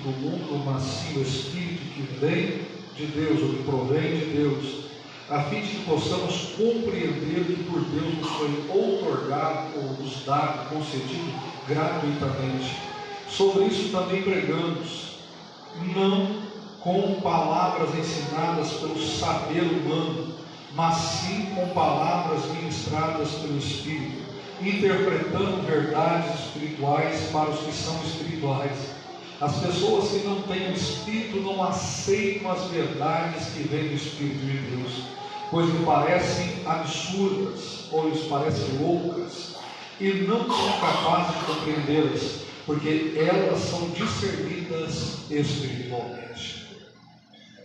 do mundo, mas sim o Espírito que vem de Deus, ou que provém de Deus, a fim de que possamos compreender que por Deus nos foi outorgado, ou nos dado, concedido gratuitamente. Sobre isso também pregamos, não com palavras ensinadas pelo saber humano, mas sim com palavras ministradas pelo Espírito, interpretando verdades espirituais para os que são espirituais. As pessoas que não têm o Espírito não aceitam as verdades que vêm do Espírito de Deus, pois lhe parecem absurdas ou lhes parecem loucas, e não são capazes de compreendê-las, porque elas são discernidas espiritualmente.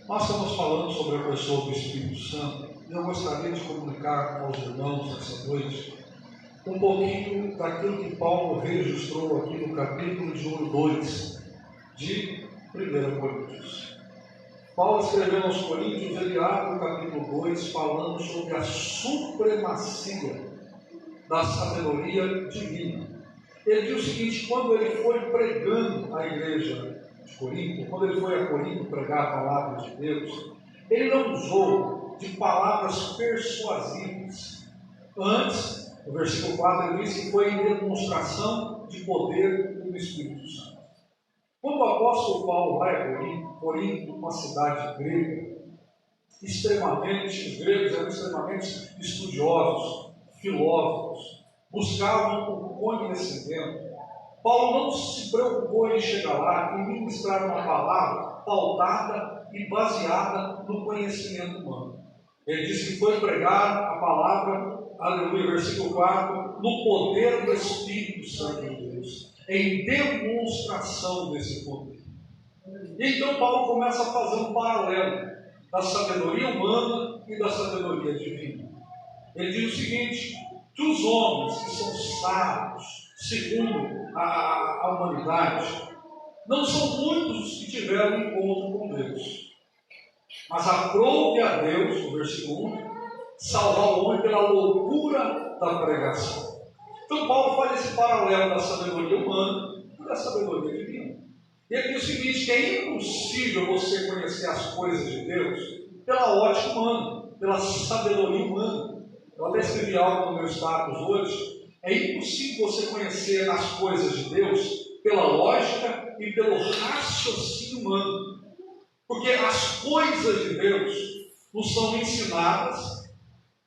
Nós estamos falando sobre a pessoa do Espírito Santo, e eu gostaria de comunicar aos irmãos nessa noite um pouquinho daquilo que Paulo registrou aqui no capítulo de número 2 de 1 Coríntios. Paulo escrevendo aos Coríntios, ele abre o capítulo 2 falando sobre a supremacia da sabedoria divina. Ele diz o seguinte: quando ele foi pregando à igreja de Corinto, quando ele foi a Corinto pregar a palavra de Deus, ele não usou de palavras persuasivas. Antes, no versículo 4, ele diz que foi em demonstração de poder do Espírito Santo. Quando o apóstolo Paulo vai a Corinto, uma cidade grega, os gregos eram extremamente estudiosos, filósofos, buscavam o conhecimento. Paulo não se preocupou em chegar lá e ministrar uma palavra pautada e baseada no conhecimento humano. Ele disse que foi pregar a palavra, aleluia, versículo 4, no poder do Espírito Santo de Deus, em demonstração desse poder. E então Paulo começa a fazer um paralelo da sabedoria humana e da sabedoria divina. Ele diz o seguinte: que os homens que são sábios, segundo a humanidade, não são muitos os que tiveram encontro com Deus, mas aprove a Deus, no versículo 1, salvar o homem pela loucura da pregação. Então Paulo faz esse paralelo da sabedoria humana e da sabedoria divina. E ele diz o seguinte: que é impossível você conhecer as coisas de Deus pela ótica humana, pela sabedoria humana. Eu até escrevi algo no meu status hoje. É impossível você conhecer as coisas de Deus pela lógica e pelo raciocínio humano. Porque as coisas de Deus nos são ensinadas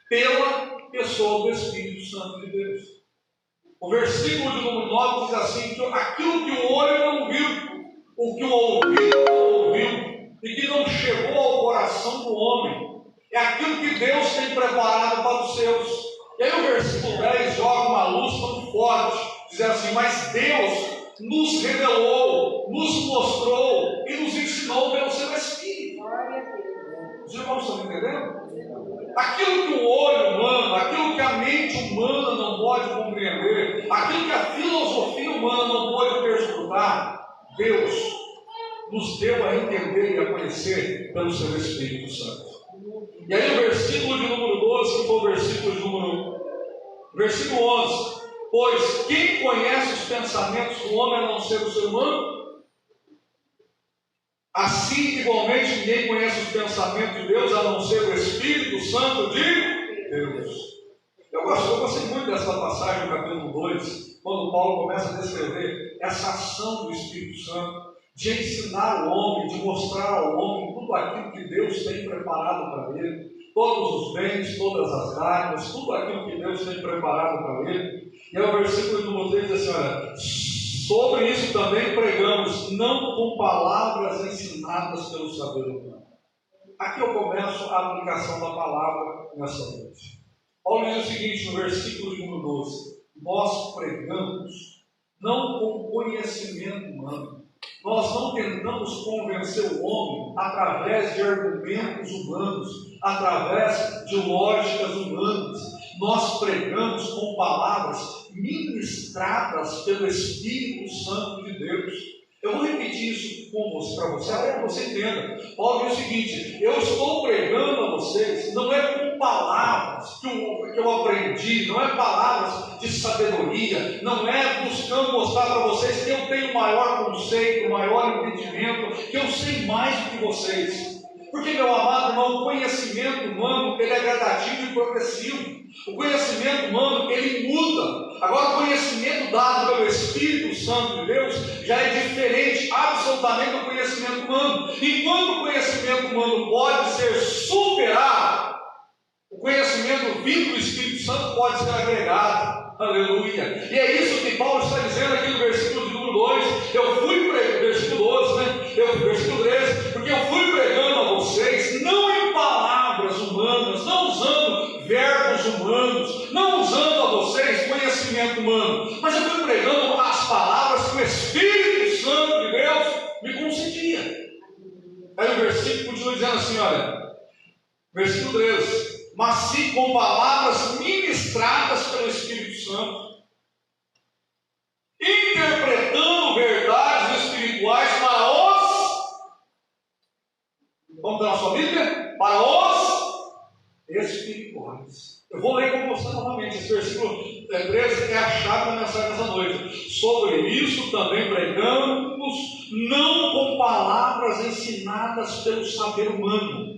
pela pessoa do Espírito Santo de Deus. O versículo de número 9 diz assim: que aquilo que o olho não viu, o que o ouvido não ouviu, e que não chegou ao coração do homem, é aquilo que Deus tem preparado para os seus. E aí o versículo 10 joga uma luz tão forte, dizendo assim: mas Deus nos revelou, nos mostrou e nos ensinou pelo seu Espírito. Os irmãos estão entendendo? Aquilo que o olho humano, aquilo que a mente humana não pode compreender, aquilo que a filosofia humana não pode perscrutar, Deus nos deu a entender e a conhecer pelo seu Espírito Santo. E aí o versículo de número 12, que foi o versículo de versículo 11: pois quem conhece os pensamentos do homem a não ser o ser humano? Assim, igualmente, ninguém conhece os pensamentos de Deus a não ser o Espírito Santo de Deus. Eu gostei muito dessa passagem no capítulo 2, quando Paulo começa a descrever essa ação do Espírito Santo, de ensinar o homem, de mostrar ao homem tudo aquilo que Deus tem preparado para ele, todos os bens, todas as dádivas, tudo aquilo que Deus tem preparado para ele. E aí o versículo número 3 diz assim: olha, sobre isso também pregamos, não com palavras ensinadas pelo saber humano. Aqui eu começo a aplicação da palavra nessa noite. Paulo diz o seguinte no versículo número 12: nós pregamos não com conhecimento humano. Nós não tentamos convencer o homem através de argumentos humanos, através de lógicas humanas. Nós pregamos com palavras ministradas pelo Espírito Santo de Deus. Eu vou repetir isso para você, até que você entenda. Paulo diz o seguinte: eu estou pregando a vocês, não é com palavras que eu aprendi, não é palavras de sabedoria, não é buscando mostrar para vocês que eu tenho maior conceito, maior entendimento, que eu sei mais do que vocês. Porque, meu amado irmão, o conhecimento humano, ele é gradativo e progressivo. O conhecimento humano, ele muda. Agora, o conhecimento dado pelo Espírito Santo de Deus já é diferente absolutamente do conhecimento humano. Enquanto o conhecimento humano pode ser superado, o conhecimento vindo do Espírito Santo pode ser agregado. Aleluia. E é isso que Paulo está dizendo aqui no versículo de número 2. Eu fui pregando, versículo 12, versículo 13, porque eu fui pregando a vocês, não em palavras humanas, não usando verbos humanos, não usando a vocês conhecimento humano, mas eu fui pregando as palavras que o Espírito Santo de Deus me concedia. Aí o versículo continua dizendo assim, olha, versículo 13: mas sim com palavras ministradas pelo Espírito Santo, interpretando verdades espirituais para os, vamos dar na sua Bíblia? Para os espirituais. Eu vou ler com você novamente. Esse versículo 13 é a chave da mensagem dessa noite. Sobre isso também pregamos, não com palavras ensinadas pelo saber humano,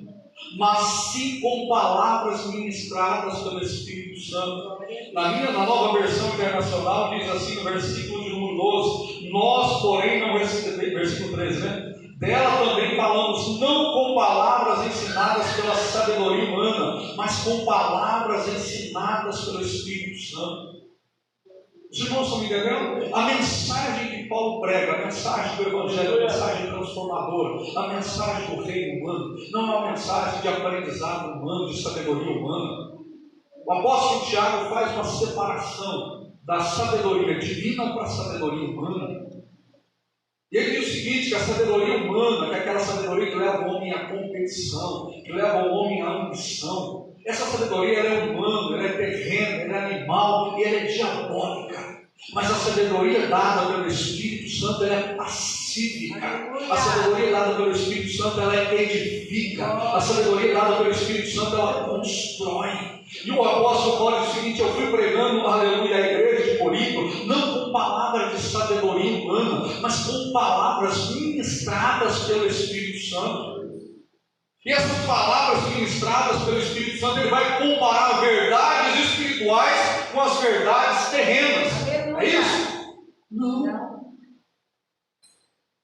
mas sim com palavras ministradas pelo Espírito Santo. Na nova versão internacional diz assim no versículo de número 12: nós, porém, não recebemos, versículo 13, né? Dela também falamos não com palavras ensinadas pela sabedoria humana, mas com palavras ensinadas pelo Espírito Santo. Os irmãos estão me entendendo? A mensagem que Paulo prega, a mensagem do Evangelho, a mensagem transformadora, a mensagem do reino humano, não é uma mensagem de aprendizado humano, de sabedoria humana. O apóstolo Tiago faz uma separação da sabedoria divina para a sabedoria humana. E ele diz o seguinte: que a sabedoria humana, que é aquela sabedoria que leva o homem à competição, que leva o homem à ambição, essa sabedoria ela é humana, ela é terrena, ela é animal e ela é diabólica. Mas a sabedoria dada pelo Espírito Santo ela é pacífica. A sabedoria dada pelo Espírito Santo ela edifica. A sabedoria dada pelo Espírito Santo ela constrói. E o apóstolo Paulo diz o seguinte: eu fui pregando, aleluia, à igreja de Corinto, não com palavras de sabedoria humana, mas com palavras ministradas pelo Espírito Santo. E essas palavras ministradas pelo Espírito Santo, ele vai comparar verdades espirituais com as verdades terrenas. É isso? Não.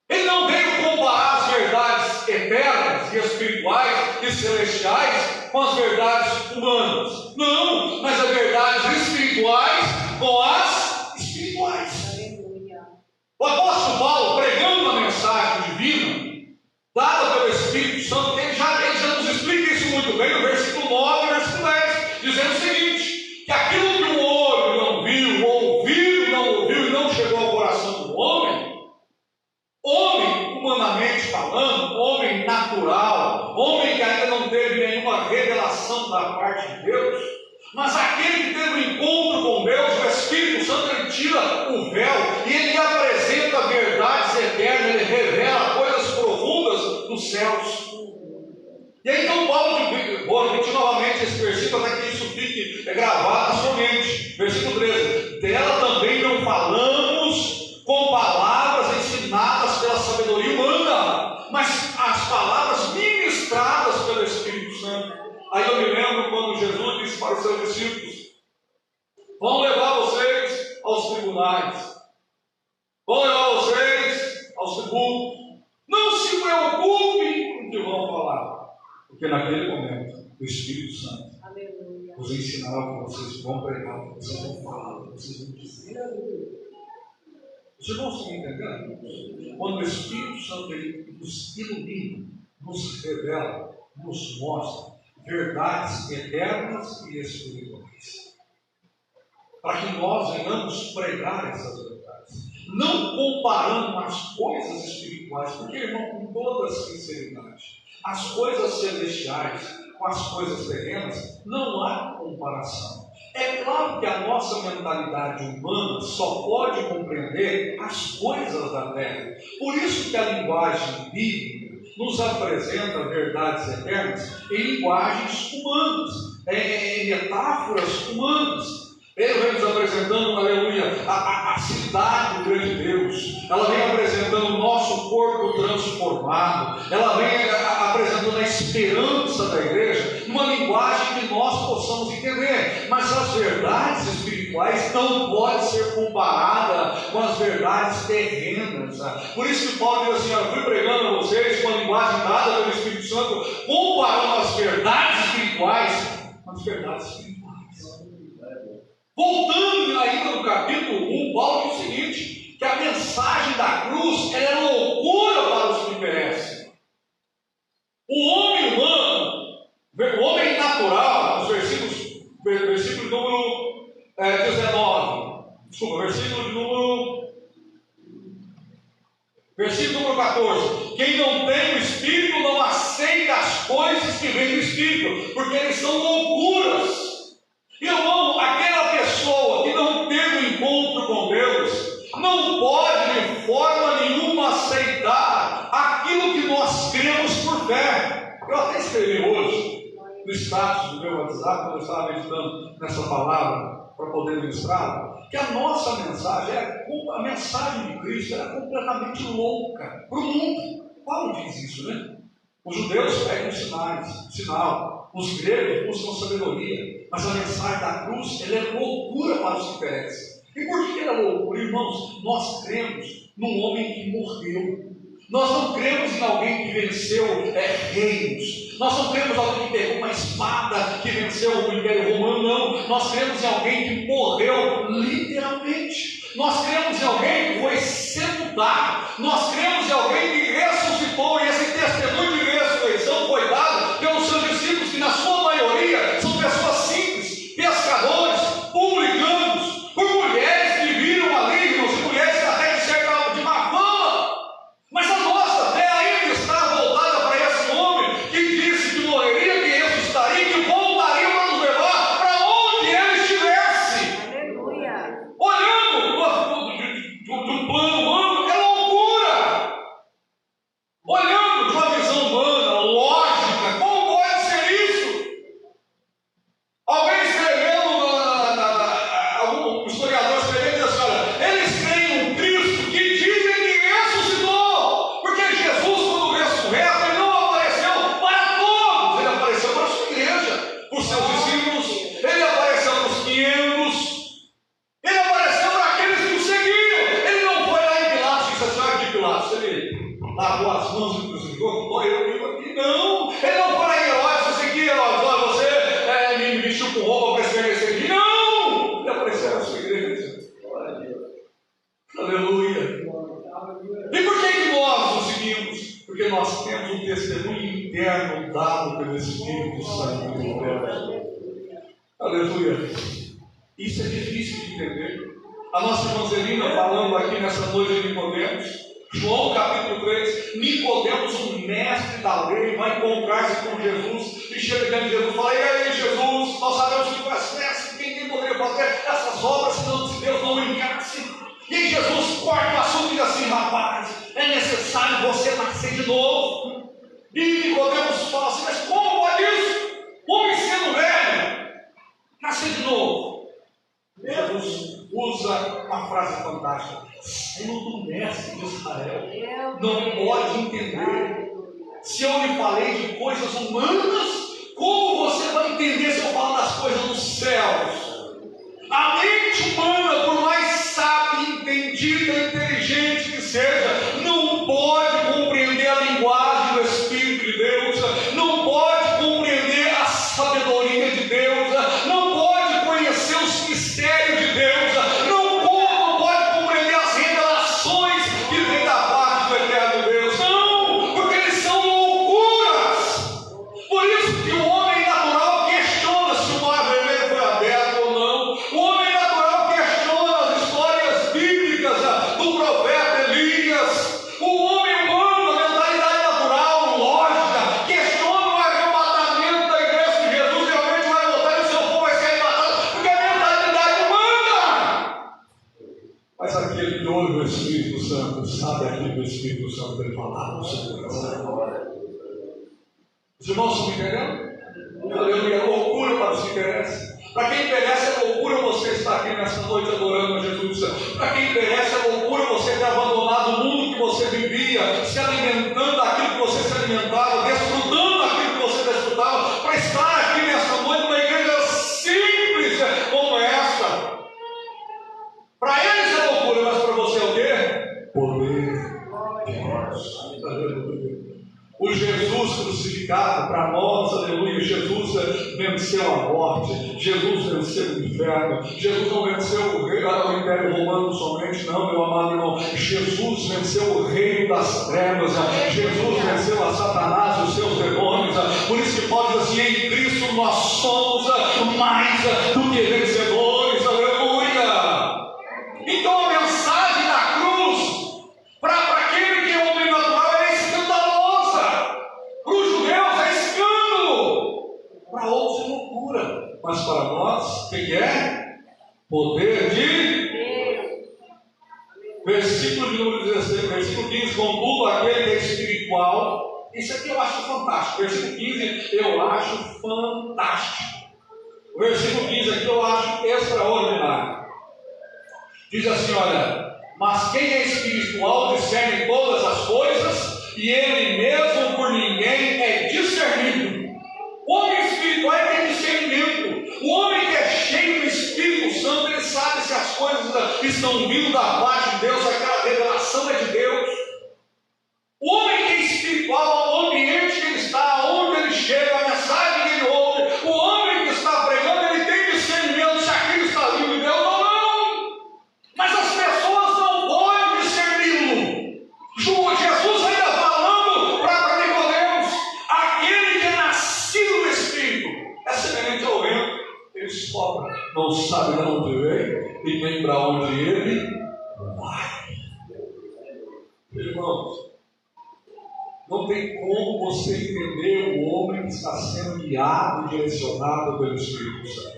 Ele não veio comparar as verdades eternas e espirituais e celestiais com as verdades humanas. Não, mas as verdades espirituais com as espirituais. O apóstolo Paulo, pregando a mensagem divina dada pelo Espírito Santo, ele já nos explica isso muito bem no versículo 9 e versículo 10, dizendo o seguinte: que aquilo que o olho não viu, o ouvido não ouviu e não chegou ao coração do homem, humanamente falando, homem natural, homem que ainda não teve nenhuma revelação da parte de Deus, mas aquele que teve um encontro com Deus, o Espírito Santo, ele tira o véu e ele apresenta verdades eternas, ele revela coisas profundas dos céus. E aí então Paulo, vou repetir novamente esse versículo até que isso fique gravado na sua mente. Versículo 13: dela também não falamos com palavras ensinadas pela sabedoria humana, mas as palavras ministradas pelo Espírito Santo. Aí eu me lembro quando Jesus disse para os seus discípulos: vão levar vocês aos tribunais, vão levar vocês aos tributos, não se preocupem com o que vão falar, porque naquele momento o Espírito Santo vos ensinará o que vocês vão pregar, o que vocês vão falar, o que vocês vão dizer. Os irmãos estão entendendo? Quando o Espírito Santo ele nos ilumina, nos revela, nos mostra verdades eternas e espirituais, para que nós venhamos pregar essas verdades, não comparando as coisas espirituais, porque, irmão, com toda sinceridade, as coisas celestiais com as coisas terrenas não há comparação. É claro que a nossa mentalidade humana só pode compreender as coisas da terra. Por isso que a linguagem bíblica nos apresenta verdades eternas em linguagens humanas, em metáforas humanas. Ele vem nos apresentando, aleluia, a cidade do grande Deus. Ela vem apresentando o nosso corpo transformado. Ela vem apresentando a esperança da igreja numa linguagem que nós possamos entender. Mas as verdades espirituais não podem ser comparadas com as verdades terrenas. Por isso que Paulo diz assim: eu fui pregando a vocês com a linguagem dada pelo Espírito Santo, comparando as verdades espirituais com as verdades espirituais. Voltando ainda no capítulo 1, Paulo diz o seguinte: que a mensagem da cruz ela é loucura para os que perecem. O homem humano, o homem natural, nos versículo número 19, desculpa, versículo número 14: quem não tem o Espírito não aceita as coisas que vêm do Espírito, porque eles são loucuras. Irmão, aquela pessoa que não teve um encontro com Deus não pode de forma nenhuma aceitar aquilo que nós cremos por fé. Eu até escrevi hoje no status do meu WhatsApp, quando eu estava meditando nessa palavra para poder ministrar, que a nossa mensagem, a mensagem de Cristo, era completamente louca para o mundo. Paulo diz isso, né? Os judeus pedem sinal. Os gregos buscam sabedoria. Mas a mensagem da cruz, ela é loucura para os que perecem. E por que ela é loucura? Irmãos, nós cremos num homem que morreu. Nós não cremos em alguém que venceu reinos. Nós não cremos em alguém que pegou uma espada que venceu o Império Romano, não. Nós cremos em alguém que morreu literalmente. Nós cremos em alguém que foi sepultado. Nós cremos em alguém que ressuscitou. E esse testemunho de ressurreição foi dado pelos seus discípulos, que na sua maioria são pessoas simples, pescadores, publicanos, por mulheres que viram malignos e mulheres até de certa de má fama. Mas a nossa fé ainda está voltada para esse homem que disse que morreria, que ressuscitaria, que voltaria para nos levar para onde ele estivesse. Aleluia. Olhando do plano humano, é loucura. Olhando de uma visão humana, lógica, como pode ser isso? Alguém escrevendo, algum historiador escrevendo, diz assim: olha, eles creem um Cristo que dizem que ressuscitou, porque Jesus, quando ressurreto, ele não apareceu para todos, ele apareceu para a sua igreja, para os seus discípulos, ele apareceu para os 500, ele apareceu para aqueles que o seguiam. Ele não foi lá em Pilatos e disse assim: olha, de Pilatos, ele lavou as mãos e crucificou, eu vivo aqui. Não, ele não foi lá em Herodes, disse aqui: Herodes, olha, você me vestiu com roupa para escrever aqui. Não! Ele apareceu na sua igreja. Glória a Deus. Aleluia. E por que nós o seguimos? Porque nós temos um testemunho interno dado pelo Espírito Santo de Deus. Aleluia. Isso é difícil de entender. A nossa irmã Zelina falando aqui nessa noite de Nicodemos, João capítulo 3, Nicodemos, um mestre da lei, vai encontrar-se com Jesus e chega diante de Jesus e fala: e aí, Jesus, nós sabemos que tu és mestre, quem poderia fazer essas obras se Deus não o enviasse? E aí Jesus corta o assunto e diz assim: rapaz, é necessário você nascer de novo. E Nicodemos fala assim: mas como pode isso? Homem sendo velho, nascer de novo. Jesus usa uma frase fantástica: sendo do mestre de Israel, não pode entender. Se eu lhe falei de coisas humanas, como você vai entender se eu falo das coisas dos céus? A mente humana, por mais sábia, entendida, inteligente que seja, não pode compreender a linguagem do Espírito de Deus, não pode compreender a sabedoria de Deus, não pode conhecer os mistérios de Deus, não pode compreender as revelações que vêm da parte do eterno Deus. Não, porque eles são loucuras. Por isso que o homem natural questiona se o mar vermelho foi aberto ou não. O homem natural questiona as histórias bíblicas do profeta Elias, Santo, sabe aquilo que o Espírito Santo tem falado no seu coração. Os irmãos estão me entendendo? Aleluia, é loucura para os que perecem. Para quem perece é loucura você estar aqui nessa noite adorando a Jesus. Para quem perece é loucura você ter abandonado o mundo que você vivia, se alimentando daquilo que você se alimentava, desfrutando daquilo que você desfrutava, para estar aqui nessa noite numa igreja simples como essa. Para eles é loucura, mas para você é o quê? Poder de Deus. Aleluia. O Jesus crucificado para nós, aleluia, Jesus venceu a morte, Jesus venceu o inferno, Jesus não venceu o Império Romano somente, não, meu amado irmão, Jesus venceu o reino das trevas, Jesus venceu a Satanás e os seus demônios, por isso que pode dizer assim, em Cristo nós somos mais do que vencedores, aleluia. Então a mensagem da cruz, para aquele que é homem natural, é escandalosa. Para os judeus é escândalo, para outros é loucura, mas para nós, o que é? Poder de Deus. Versículo de número 16, versículo 15, contudo aquele que é espiritual, isso aqui eu acho fantástico, versículo 15 eu acho fantástico, o versículo 15 aqui eu acho extraordinário, diz assim, olha, mas quem é espiritual discerne todas as coisas, e ele mesmo por ninguém é discernido. O homem espiritual tem discernimento. O homem que é cheio do Espírito Santo, ele sabe se as coisas estão vindo da parte de Deus, aquela revelação é de Deus. O homem que é espiritual, o ambiente que ele está, onde ele chega, a mensagem que ele ouve, o homem que está pregando, ele tem discernimento se aquilo está vindo de Deus ou não. Mas as pessoas não podem discerni-lo. Jesus ainda falando para Nicodemos, aquele que é nascido do Espírito é semelhante ao vento, ele sopra, não sabe de onde vem e nem para onde ele vai. Irmãos, não tem como você entender o homem que está sendo guiado e direcionado pelo Espírito Santo.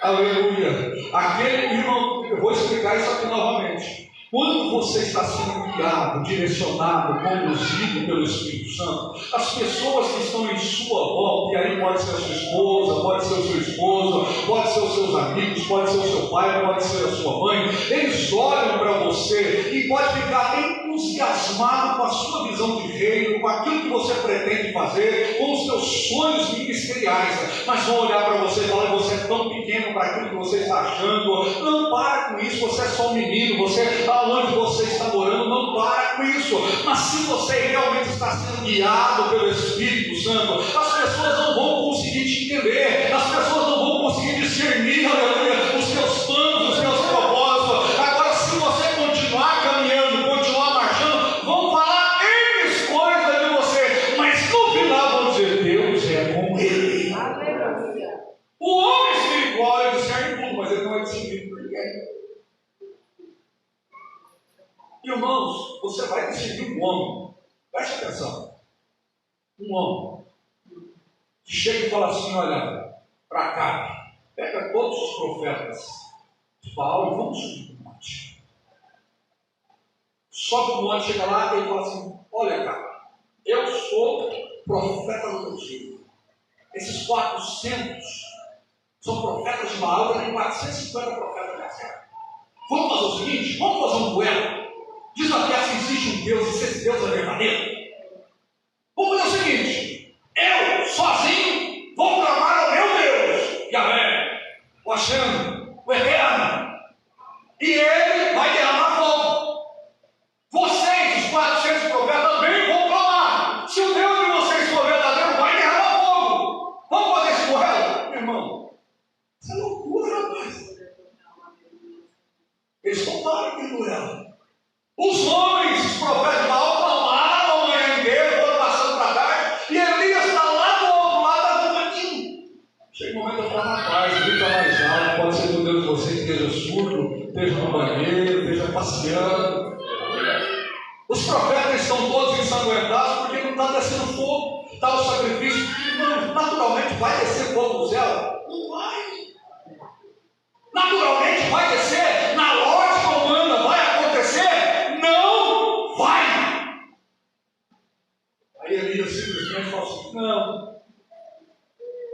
Aleluia. Aquele irmão, eu vou explicar isso aqui novamente. Quando você está sendo guiado, direcionado, conduzido pelo Espírito Santo, as pessoas que estão em sua volta, e aí pode ser a sua esposa, pode ser o seu esposo, pode ser os seus amigos, pode ser o seu pai, pode ser a sua mãe, eles olham para você e pode ficar entusiasmado com a sua visão de reino, com aquilo que você pretende fazer, com os seus sonhos ministeriais, mas vão olhar para você e falar, você é tão pequeno para aquilo que você está achando, não para com isso, você é só um menino, aonde você está morando, não para com isso. Mas se você realmente está sendo guiado pelo Espírito Santo, as pessoas não vão conseguir te entender, as pessoas não vão conseguir discernir, aleluia, os seus planos, os seus propósitos. Agora, se você continuar caminhando, continuar marchando, vão falar N coisas de você, mas no final vão dizer, Deus é com ele. Aleluia. O homem espiritual ele discerne tudo, mas ele não é discernido por ninguém. Irmãos, você vai discernir um homem, preste atenção, um homem que chega e fala assim, olha, para cá, pega todos os profetas de Baal e vamos subir no monte. Sobe no monte, chega lá e ele fala assim, olha cara, eu sou profeta do meu filho. Esses 400 são profetas de Baal, tem 450 profetas da terra. Vamos fazer o seguinte, vamos fazer um duelo. Diz aqui se existe um Deus e se esse Deus é verdadeiro. Vamos fazer o seguinte: eu, sozinho, vou clamar ao meu Deus, Yahvé, o Hashem, o Eterno, e ele vai derramar fogo. Vocês, os 400 profetas, também vão clamar. Se o Deus de vocês for verdadeiro, vai derramar fogo. Vamos fazer esse duelo, meu irmão? Isso é loucura, rapaz. Eles não param aquele duelo. Os homens, os profetas de Baal, clamaram a manhã inteira, foram passando para tarde, e Elias está lá do outro lado da caminho. Chega um momento eu falo, rapaz, grita mais alto, pode ser que o Deus de você esteja surdo, esteja no banheiro, esteja passeando. Os profetas estão todos ensanguentados porque não está descendo fogo, está o sacrifício, e naturalmente vai descer fogo do céu? Não vai. Naturalmente vai descer, na lógica humana vai acontecer? Não Aí Elias simplesmente fala assim: não,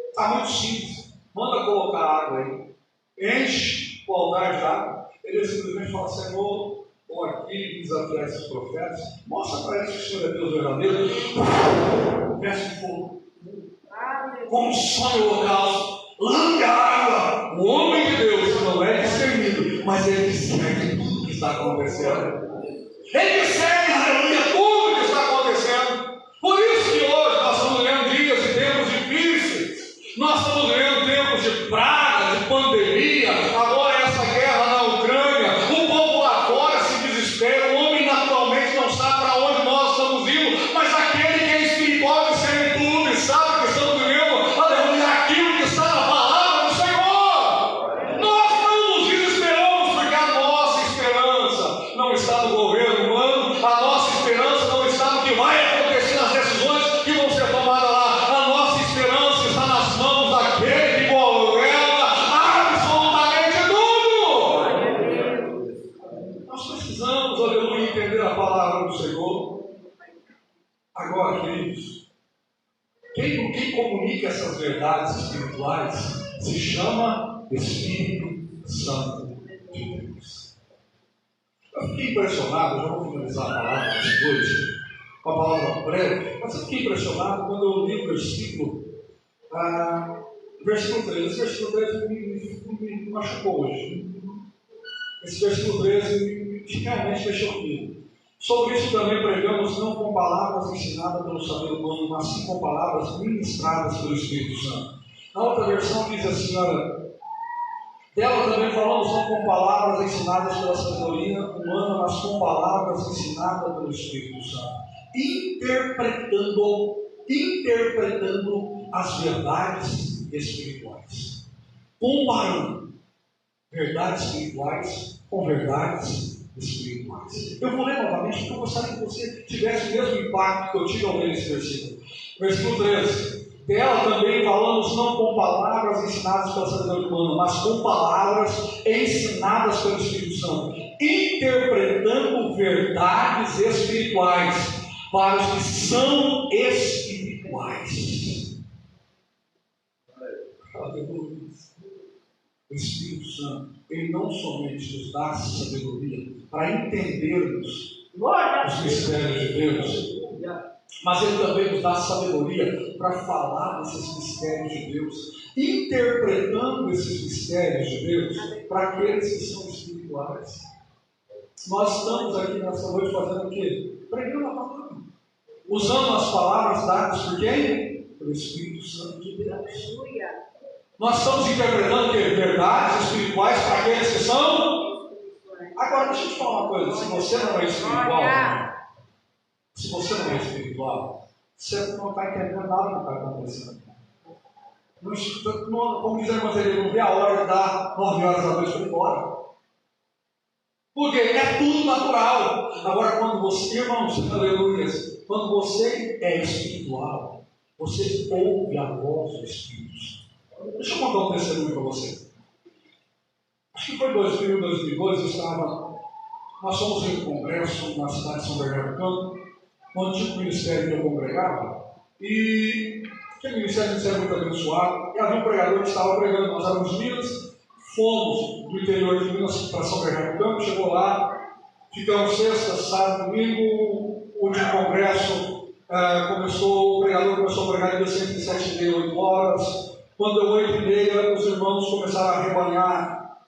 está muito simples, manda colocar água aí, enche o altar de água. Elias simplesmente fala: Senhor, estou aqui desafiar esses profetas, mostra para eles que o Senhor é Deus verdadeiro, desce fogo, consome o holocausto, lambe a água. O homem de Deus não é discernido, mas ele discerne tudo que está acontecendo. Ele discerne, aleluia, tudo que está acontecendo. Por isso que hoje nós estamos vivendo dias e tempos difíceis. Nós estamos vivendo tempos de praga, de pandemia. Agora essa guerra na Ucrânia. O povo lá fora se desespera. O homem naturalmente não sabe para onde nós estamos indo. Mas aquele que é espiritual discerne tudo e sabe que estamos vivendo, aleluia, aquilo que está na palavra do Senhor. Nós não nos desesperamos porque a nossa esperança não está no governo humano. A nossa esperança não está no que vai acontecer nas decisões que vão ser tomadas lá. A nossa esperança está nas mãos daquele que governa absolutamente tudo. Nós precisamos, aleluia, entender a palavra do Senhor. Agora, queridos, quem comunica essas verdades espirituais se chama Espírito Santo de Deus. Eu fiquei impressionado, já vou finalizar a palavra hoje, com a palavra breve, mas eu fiquei impressionado quando eu li o versículo 13. Esse versículo 13 me machucou hoje. Esse versículo 13 realmente mexeu comigo. Sobre isso também pregamos não com palavras ensinadas pelo saber humano, mas sim com palavras ministradas pelo Espírito Santo. Na outra versão diz assim, olha, dela também falamos não com palavras ensinadas pela sabedoria humana, mas com palavras ensinadas pelo Espírito Santo, interpretando as verdades espirituais, comparando verdades espirituais com verdades espirituais. Eu vou ler novamente porque eu gostaria que você tivesse o mesmo impacto que eu tive ao ler esse versículo. Versículo 13. Dela também falamos não com palavras ensinadas pela sabedoria humana, mas com palavras ensinadas pelo Espírito Santo, interpretando verdades espirituais para os que são espirituais. O Espírito Santo, ele não somente nos dá sabedoria para entendermos os mistérios de Deus, mas ele também nos dá sabedoria para falar desses mistérios de Deus, interpretando esses mistérios de Deus para aqueles que são espirituais. Nós estamos aqui nessa noite fazendo o quê? Pregando a palavra, usando as palavras dadas por quem? Pelo Espírito Santo de Deus. Nós estamos interpretando o quê? Verdades espirituais para aqueles que são. Agora deixa eu te falar uma coisa, se você não é espiritual, você não está entendendo nada do que está acontecendo. Como diz a irmã Zé, não vê a hora de dar 9 horas da noite para ir embora. Porque é tudo natural. Agora, quando você, irmãos, aleluia, quando você é espiritual, você ouve a voz do Espírito. Deixa eu contar um testemunho para você. Acho que foi 2000, 2002, nós fomos em um congresso na cidade de São Bernardo do Campo, onde tinha um ministério que eu congregava, e aquele ministério muito abençoado, e havia um pregador que estava pregando. Nós éramos de Minas, fomos do interior de Minas para São Bernardo do Campo, chegou lá, ficamos sexta, sábado, domingo, o último congresso o pregador começou a pregar de 107 8 horas. Quando deu 8h30, os irmãos começaram a rebanhar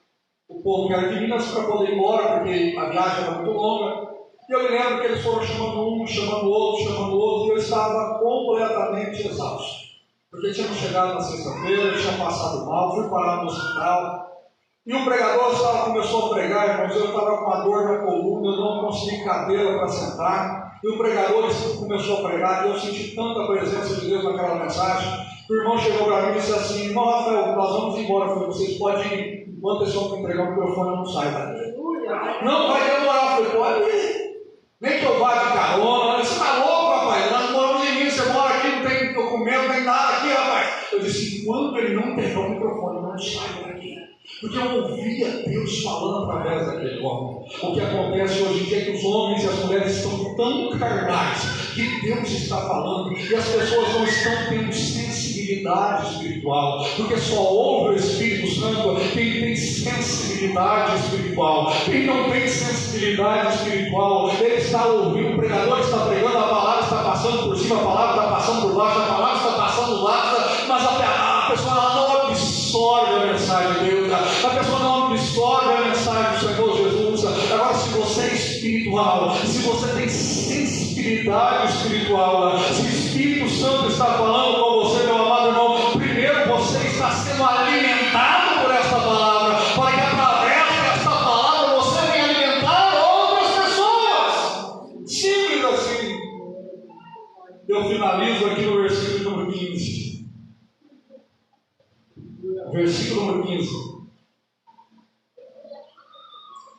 o povo que era de Minas para poder ir embora, porque a viagem era muito longa. E eu me lembro que eles foram chamando um, chamando outro, e eu estava completamente exausto. Porque tínhamos chegado na sexta-feira, tinha passado mal, fui parar no hospital. E o pregador começou a pregar, irmãos, eu estava com uma dor na coluna, eu não consegui cadeira para sentar. E o pregador começou a pregar, e eu senti tanta presença de Deus naquela mensagem. O irmão chegou para mim e disse assim: irmão Rafael, nós vamos embora. Eu falei: vocês podem ir, enquanto eles vão entregar o microfone, eu não saio daqui. Não vai demorar. Eu falei: pode ir. Nem que eu vá de carona. Você está louco, rapaz? Nós moramos em Minas, você mora aqui, não tem documento, nem nada aqui, rapaz. Eu disse: enquanto ele não entregar o microfone, eu não saio daqui. Porque eu ouvia Deus falando através daquele homem. O que acontece hoje em dia é que os homens e as mulheres estão tão carnais, que Deus está falando, e as pessoas não estão tendo sensibilidade espiritual, porque só ouve o Espírito Santo quem tem sensibilidade espiritual. Quem não tem sensibilidade espiritual, ele está ouvindo, o pregador está pregando, a palavra está passando por cima, a palavra está passando por baixo, a palavra está passando lá, mas a pessoa ela não absorve a mensagem de Deus, a pessoa não absorve a mensagem do Senhor Jesus. Agora, se você é espiritual, se você tem sensibilidade espiritual, se o Espírito Santo está falando com você, meu amado irmão, primeiro você está sendo alimentado por essa palavra, para que através dessa palavra você venha alimentar outras pessoas. Simples assim. Eu finalizo aqui no versículo número 15. Versículo número 15.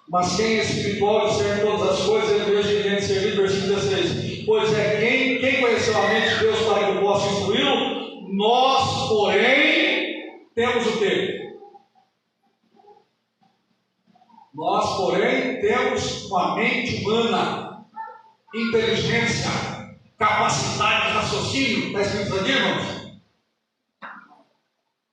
Mas quem é espiritual discerne todas as coisas, ele veja que tem de servir. Versículo 16. Pois é quem conheceu a mente de Deus para que possa instruí-lo? Nós, porém, temos o quê? Nós, porém, temos uma mente humana, inteligência, capacidade de raciocínio. Está escrito aqui, irmãos?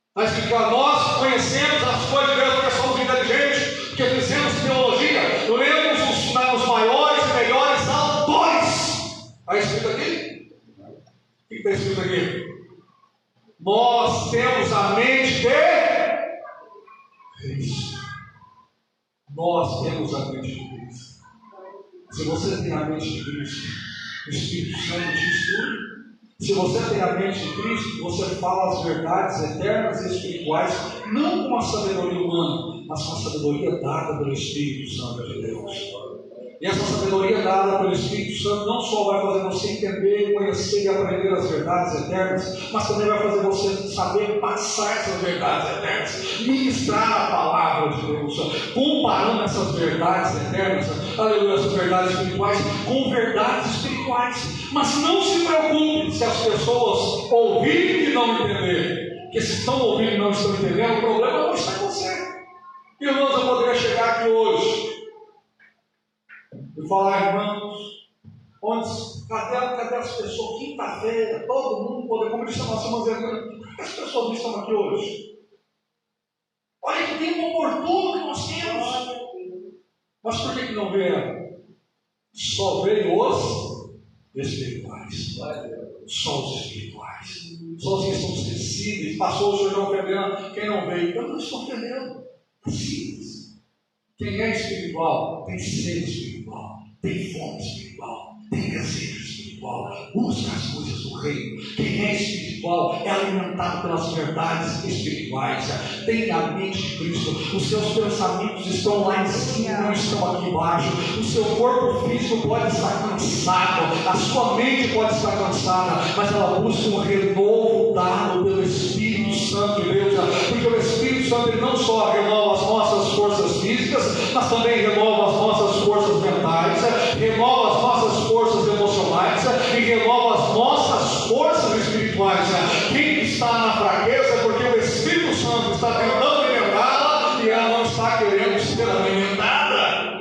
Está escrito que nós conhecemos as coisas de Deus porque somos inteligentes, porque fizemos teologia, lemos os maiores e melhores autores. Está escrito aqui? O que está escrito aqui? Nós temos a mente de Cristo. Nós temos a mente de Cristo. Se você tem a mente de Cristo, o Espírito Santo te instrui. Se você tem a mente de Cristo, você fala as verdades eternas e espirituais, não com a sabedoria humana, mas com a sabedoria dada pelo Espírito Santo de Deus. E essa sabedoria dada pelo Espírito Santo não só vai fazer você entender, conhecer e aprender as verdades eternas, mas também vai fazer você saber passar essas verdades eternas, ministrar a palavra de Deus, comparando essas verdades eternas, aleluia, essas verdades espirituais com verdades espirituais. Mas não se preocupe se as pessoas ouvirem e não entenderem, porque se estão ouvindo e não estão entendendo, o problema não está em você. Irmãos, eu poderia chegar aqui hoje e falar, irmãos, cadê as pessoas? Quinta-feira, todo mundo poder, como disse a nossa irmã Zé, por que as pessoas não estão aqui hoje? Olha que tempo oportuno que nós temos. Mas por que não vieram? Só veio os espirituais. Só os espirituais. Só os que estão sensíveis. Passou o Senhor não ofendendo. Quem não veio? Eu não estou ofendendo. É simples. Quem é espiritual tem sede espiritual, tem fome espiritual, tem desejo espiritual, busca as coisas do reino. Quem é espiritual é alimentado pelas verdades espirituais, tem a mente de Cristo, os seus pensamentos estão lá em cima, não estão aqui embaixo. O seu corpo físico pode estar cansado, a sua mente pode estar cansada, mas ela busca um renovo dado pelo Espírito Santo de Deus, porque o Espírito Santo ele não só renova as nossas forças físicas, mas também renova as nossas forças mentais, renova as nossas forças emocionais e renova as nossas forças espirituais. Quem está na fraqueza é porque o Espírito Santo está tentando alimentá-la e ela não está querendo ser alimentada.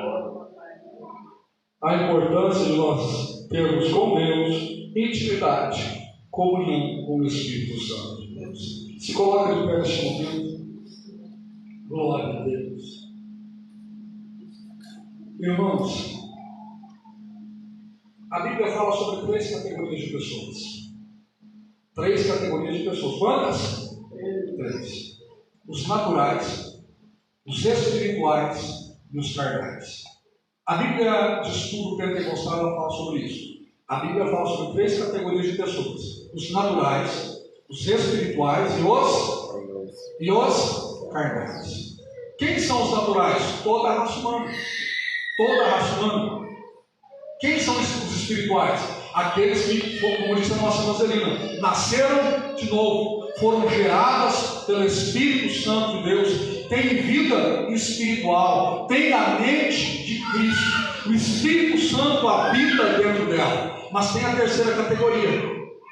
A importância de nós termos com Deus intimidade, comunhão com o Espírito Santo de Deus. Se coloca de pé neste momento. Glória a Deus. Irmãos, a Bíblia fala sobre 3 categorias de pessoas. 3 categorias de pessoas. Quantas? 3. Os naturais, os espirituais e os carnais. A Bíblia de estudo pentecostal fala sobre isso. A Bíblia fala sobre 3 categorias de pessoas. Os naturais, os espirituais e os carnais. Quem são os naturais? Toda a raça humana. Toda a raça humana. Quem são os espirituais? Aqueles que, como disse a nossa irmã Zelina, nasceram de novo, foram geradas pelo Espírito Santo de Deus, têm vida espiritual, têm a mente de Cristo. O Espírito Santo habita dentro dela. Mas tem a terceira categoria,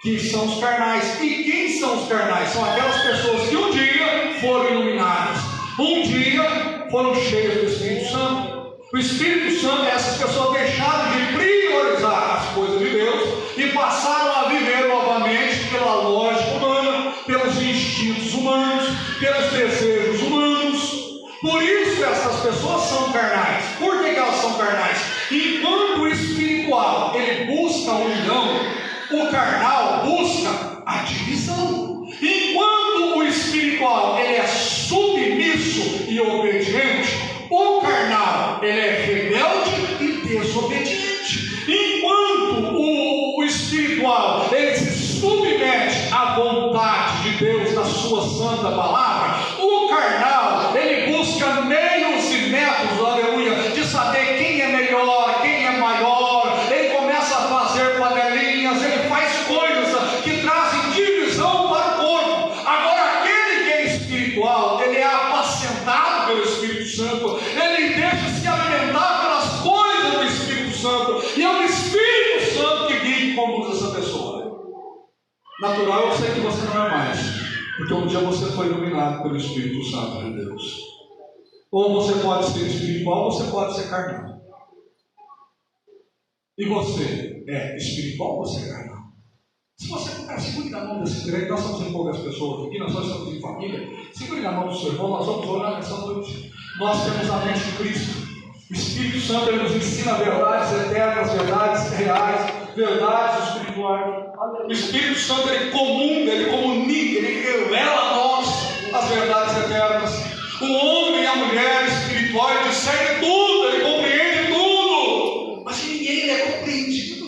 que são os carnais. E quem são os carnais? São aquelas pessoas que um dia foram iluminadas, um dia foram cheias do Espírito Santo. O Espírito Santo é essas pessoas deixaram de priorizar as coisas de Deus e passaram a viver novamente pela lógica humana, pelos instintos humanos, pelos desejos humanos. Por isso essas pessoas são carnais. Por que elas são carnais? Enquanto o espiritual ele busca a união, o carnal busca a divisão. Enquanto o espiritual ele é submisso e obediente, o carnal ele é rebelde e desobediente. Enquanto o espiritual ele se submete à vontade de Deus, na sua santa palavra, o carnal ele busca meios e métodos, aleluia, de saber quem é melhor, quem é maior. Ele começa a fazer panelinhas, ele faz coisas que trazem divisão para o corpo. Agora aquele que é espiritual, ele é apacentado pelo Espírito Santo, ele deixa se alimentar pelas coisas do Espírito Santo, e é o Espírito Santo que guia e conduz essa pessoa. Natural, eu sei que você não é mais, porque um dia você foi iluminado pelo Espírito Santo de Deus. Ou você pode ser espiritual, ou você pode ser carnal. E você é espiritual ou você é carnal? Se você segure na mão desse crente, nós estamos em poucas pessoas aqui, nós estamos em família, segure na mão do seu irmão, nós vamos orar nessa noite. Nós temos a mente de Cristo. O Espírito Santo ele nos ensina verdades eternas, verdades reais, verdades espirituais. O Espírito Santo ele comunica, ele revela a nós as verdades eternas. O homem e a mulher espiritual ele discerne tudo, ele compreende tudo, mas ninguém é compreendido.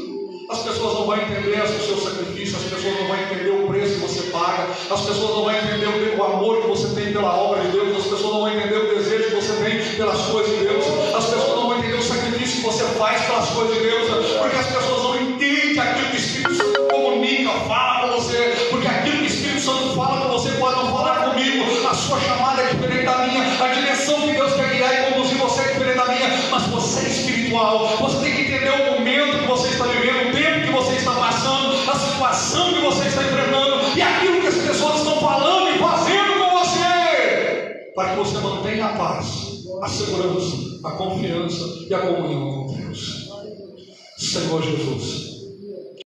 As pessoas não vão entender o seu sacrifício, as pessoas não vão entender o preço que você paga, as pessoas não vão entender o amor que você tem pela obra de Deus, as pessoas não vão entender o desejo que você tem pelas coisas de Deus, as pessoas não vão entender o sacrifício que você faz pelas coisas de Deus, porque as pessoas não entendem aquilo que o Espírito Santo comunica, fala com você, porque aquilo que o Espírito Santo fala com você pode não falar comigo, a sua chamada é diferente da minha, a direção que Deus quer guiar e conduzir você é diferente da minha, mas você é espiritual, você tem que entender o momento que você está vivendo, o tempo que você está passando, a situação que você está enfrentando e aquilo que as pessoas estão falando e fazendo com você, para que você mantenha a paz, a segurança, a confiança e a comunhão com Deus. Senhor Jesus,